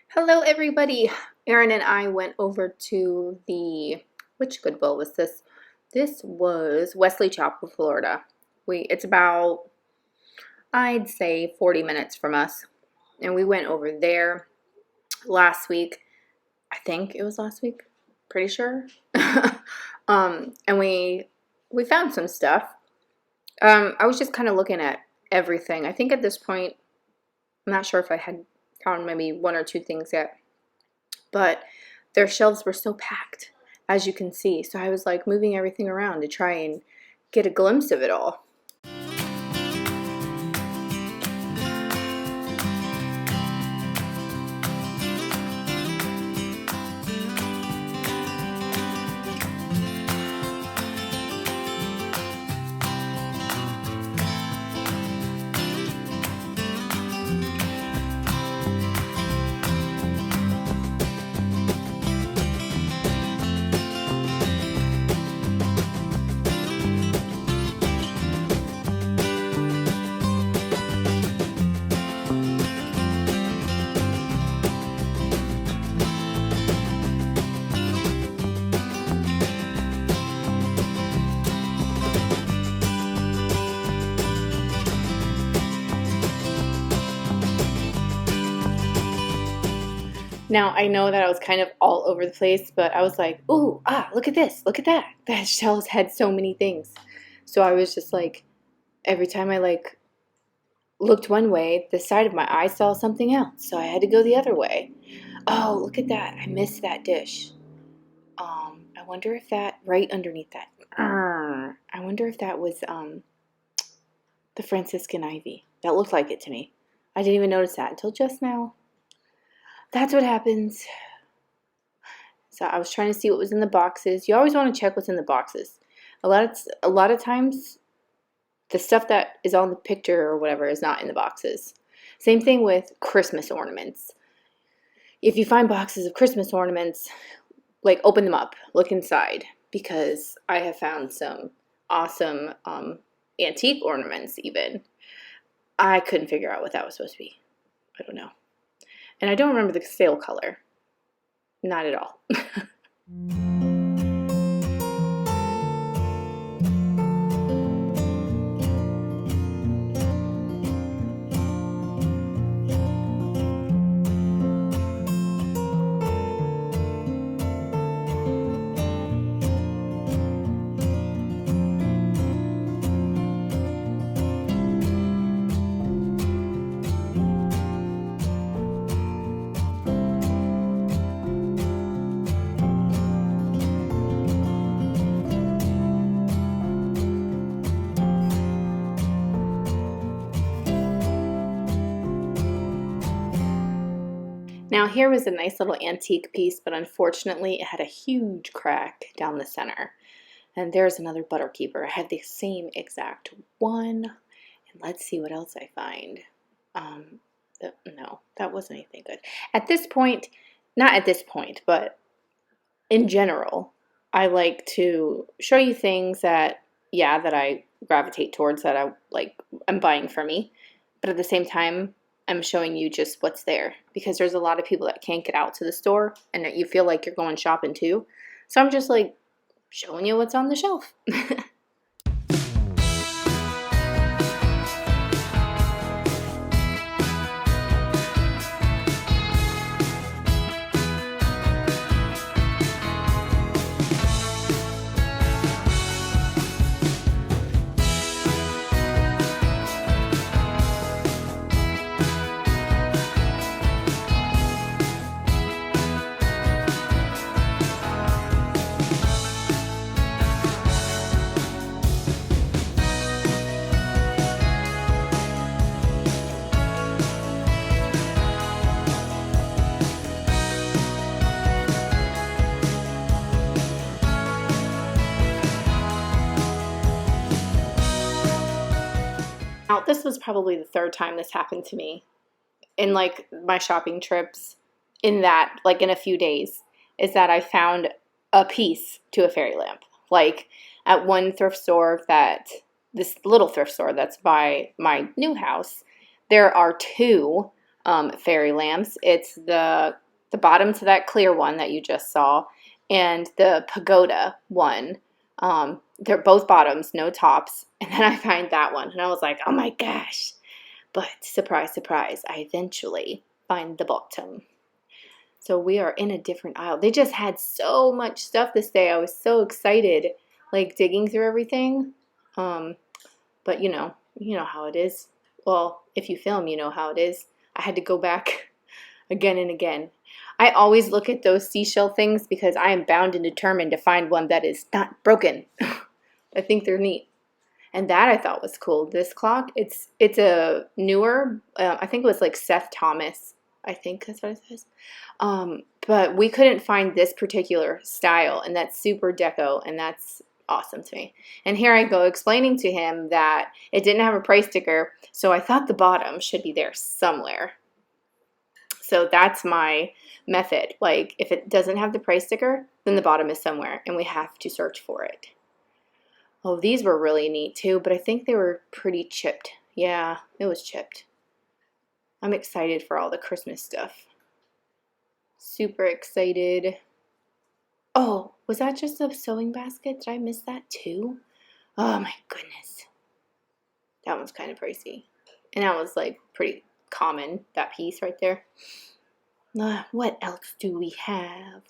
Hello everybody. Erin and I went over to which Goodwill was this? This was Wesley Chapel, Florida. It's about, I'd say 40 minutes from us. And we went over there last week. I think it was last week. Pretty sure. And we found some stuff. I was just kind of looking at everything. I think at this point, I'm not sure if I had found maybe one or two things yet, but their shelves were so packed, as you can see. So I was like moving everything around to try and get a glimpse of it all. Now, I know that I was kind of all over the place, but I was like, ooh, look at this, look at that. That shelves had so many things. So I was just like, every time I looked one way, the side of my eye saw something else. So I had to go the other way. Oh, look at that. I missed that dish. I wonder if that, right underneath that, I wonder if that was the Franciscan ivy. That looked like it to me. I didn't even notice that until just now. That's what happens. So I was trying to see what was in the boxes. You always want to check what's in the boxes. A lot of times, the stuff that is on the picture or whatever is not in the boxes. Same thing with Christmas ornaments. If you find boxes of Christmas ornaments, like open them up, look inside, because I have found some awesome antique ornaments even. I couldn't figure out what that was supposed to be. I don't know. And I don't remember the sale color. Not at all. Now here was a nice little antique piece, but unfortunately it had a huge crack down the center. And there's another butter keeper. I had the same exact one. And let's see what else I find. No, that wasn't anything good. At this point, not at this point, but in general, I like to show you things that, yeah, that I gravitate towards, that I'm buying for me. But at the same time, I'm showing you just what's there, because there's a lot of people that can't get out to the store and that you feel like you're going shopping too. So I'm just like showing you what's on the shelf. Now, this was probably the third time this happened to me in like my shopping trips, in that, like in a few days, is that I found a piece to a fairy lamp. Like at one thrift store that this little thrift store that's by my new house, there are two fairy lamps. It's the bottom to that clear one that you just saw, and the pagoda one. They're both bottoms, no tops. And then I find that one, and I was like, oh my gosh. But surprise, surprise, I eventually find the bottom. So we are in a different aisle. They just had so much stuff this day. I was so excited, like digging through everything. But you know how it is. Well, if you film, you know how it is. I had to go back again and again. I always look at those seashell things because I am bound and determined to find one that is not broken. I think they're neat. And that I thought was cool. This clock, it's a newer, I think it was like Seth Thomas. I think that's what it says. But we couldn't find this particular style, and that's super deco, and that's awesome to me. And here I go explaining to him that it didn't have a price sticker, so I thought the bottom should be there somewhere. So that's my method. Like, if it doesn't have the price sticker, then the bottom is somewhere, and we have to search for it. Oh, these were really neat too, but I think they were pretty chipped. Yeah, it was chipped. I'm excited for all the Christmas stuff. Super excited. Oh, was that just a sewing basket? Did I miss that too? Oh my goodness. That one's kind of pricey. And that was like pretty common, that piece right there. What else do we have?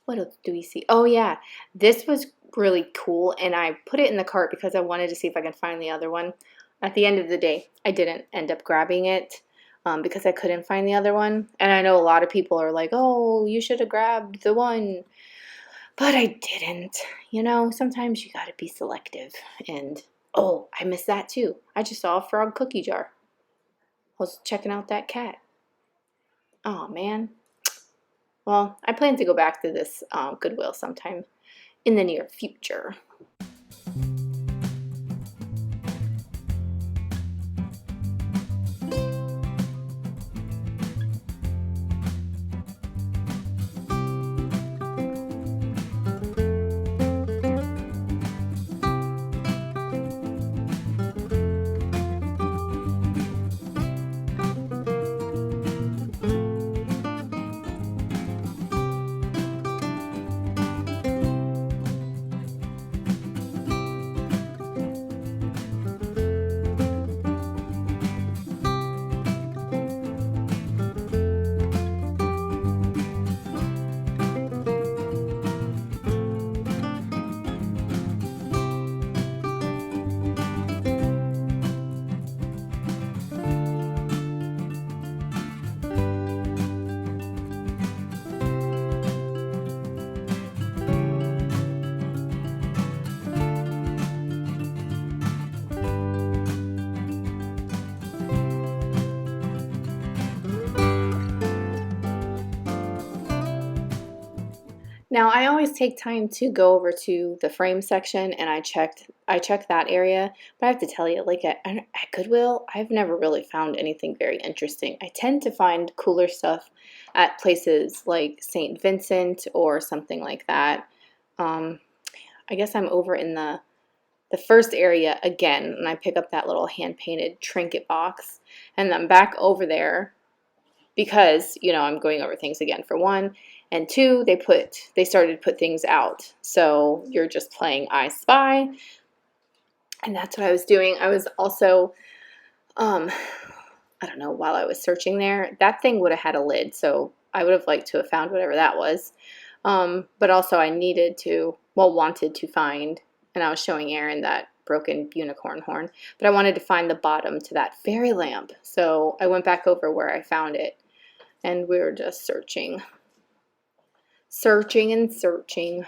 What else do we see? Oh yeah, this was really cool, and I put it in the cart because I wanted to see if I could find the other one. At the end of the day, I didn't end up grabbing it because I couldn't find the other one. And I know a lot of people are like, oh, you should have grabbed the one. But I didn't. You know, sometimes you got to be selective. And, oh, I missed that too. I just saw a frog cookie jar. I was checking out that cat. Oh, man. Well, I plan to go back to this Goodwill sometime in the near future. Now, I always take time to go over to the frame section, and I check that area. But I have to tell you, like at Goodwill, I've never really found anything very interesting. I tend to find cooler stuff at places like St. Vincent or something like that. I guess I'm over in the first area again, and I pick up that little hand-painted trinket box, and I'm back over there because, I'm going over things again for one, and two, they started to put things out. So you're just playing I Spy, and that's what I was doing. I was also, I don't know, while I was searching there, that thing would have had a lid, so I would have liked to have found whatever that was. But also I wanted to find, and I was showing Aaron that broken unicorn horn, but I wanted to find the bottom to that fairy lamp. So I went back over where I found it, and we were just searching and searching.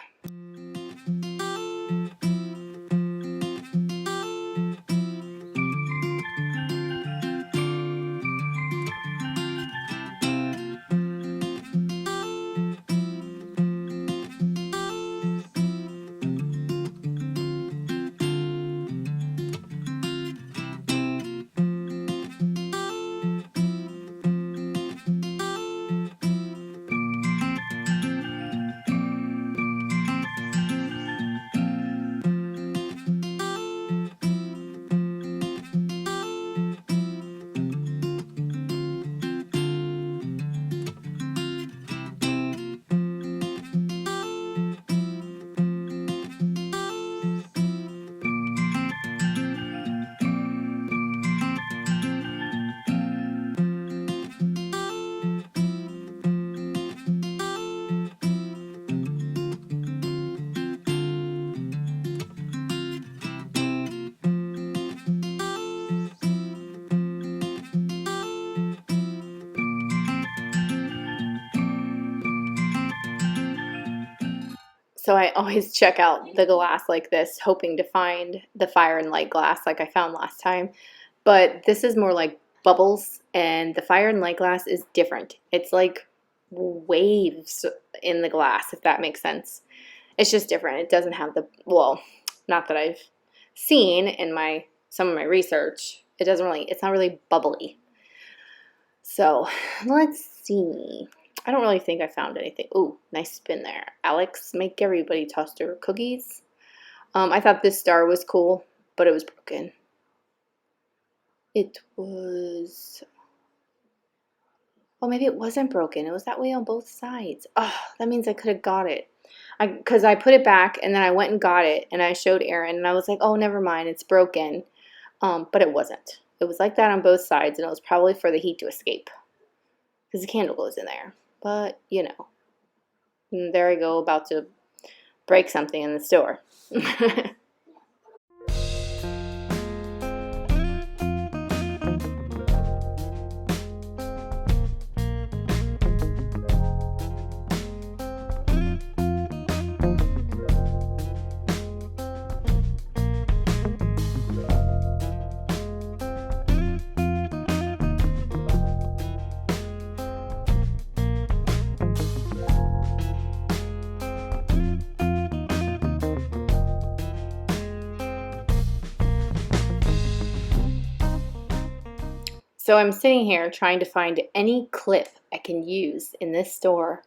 So I always check out the glass like this, hoping to find the fire and light glass like I found last time. But this is more like bubbles, and the fire and light glass is different. It's like waves in the glass, if that makes sense. It's just different. It doesn't have the, well, not that I've seen in some of my research. It's not really bubbly. So let's see. I don't really think I found anything. Ooh, nice spin there. Alex, make everybody toaster cookies. I thought this star was cool, but it was broken. It was, well, maybe it wasn't broken. It was that way on both sides. Oh, that means I could have got it. Because I put it back, and then I went and got it, and I showed Aaron, and I was like, oh, never mind, it's broken. But it wasn't. It was like that on both sides, and it was probably for the heat to escape. Because the candle goes in there. But, you know. And there I go, about to break something in the store. So I'm sitting here trying to find any clip I can use in this store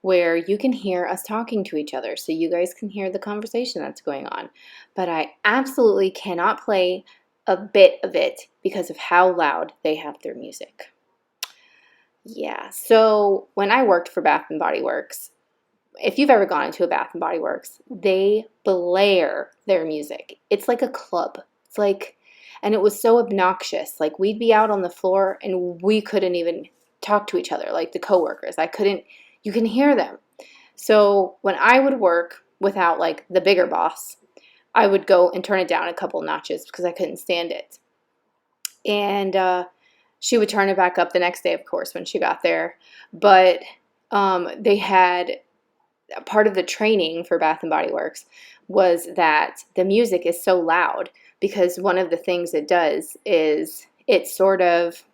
where you can hear us talking to each other, so you guys can hear the conversation that's going on. But I absolutely cannot play a bit of it because of how loud they have their music. Yeah, so when I worked for Bath and Body Works, if you've ever gone into a Bath and Body Works, they blare their music. It's like a club. It's like, and it was so obnoxious. Like, we'd be out on the floor and we couldn't even talk to each other, like the coworkers. You can hear them. So when I would work without like the bigger boss, I would go and turn it down a couple notches because I couldn't stand it. And she would turn it back up the next day, of course, when she got there. But they had part of the training for Bath and Body Works was that the music is so loud because one of the things it does is it sort of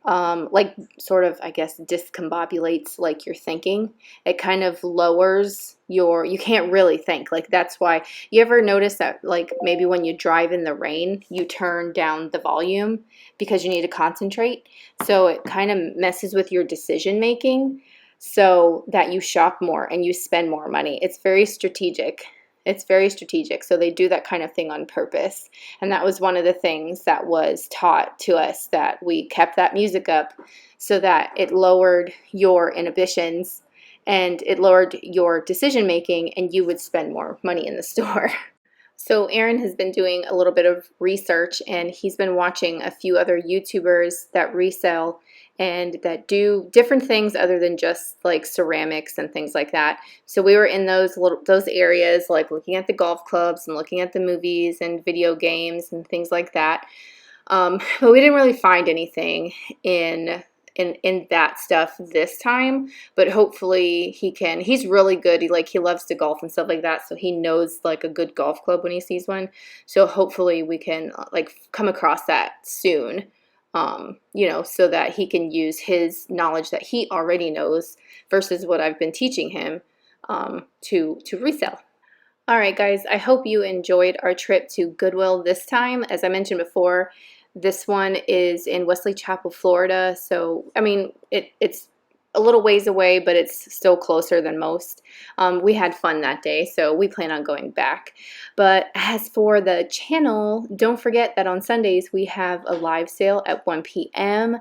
I guess discombobulates like your thinking. It kind of lowers you can't really think. Like, that's why you ever notice that, like, maybe when you drive in the rain, you turn down the volume because you need to concentrate. So it kind of messes with your decision making so that you shop more and you spend more money. It's very strategic. It's very strategic. So they do that kind of thing on purpose. And that was one of the things that was taught to us, that we kept that music up so that it lowered your inhibitions and it lowered your decision making, and you would spend more money in the store. So Aaron has been doing a little bit of research, and he's been watching a few other YouTubers that resell and that do different things other than just like ceramics and things like that. So we were in those areas, like looking at the golf clubs and looking at the movies and video games and things like that. But we didn't really find anything in that stuff this time, but hopefully he's really good. He loves to golf and stuff like that, so he knows like a good golf club when he sees one. So hopefully we can like come across that soon, so that he can use his knowledge that he already knows versus what I've been teaching him to resell. All right, guys, I hope you enjoyed our trip to Goodwill this time. As I mentioned before, this one is in Wesley Chapel, Florida. So, I mean, it's a little ways away, but it's still closer than most. We had fun that day, so we plan on going back. But as for the channel, don't forget that on Sundays we have a live sale at 1 p.m.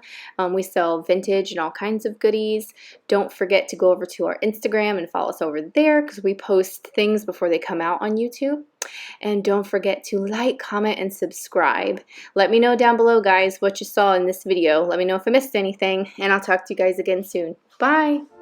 We sell vintage and all kinds of goodies. Don't forget to go over to our Instagram and follow us over there because we post things before they come out on YouTube. And don't forget to like, comment, and subscribe. Let me know down below, guys, what you saw in this video. Let me know if I missed anything, and I'll talk to you guys again soon. Bye!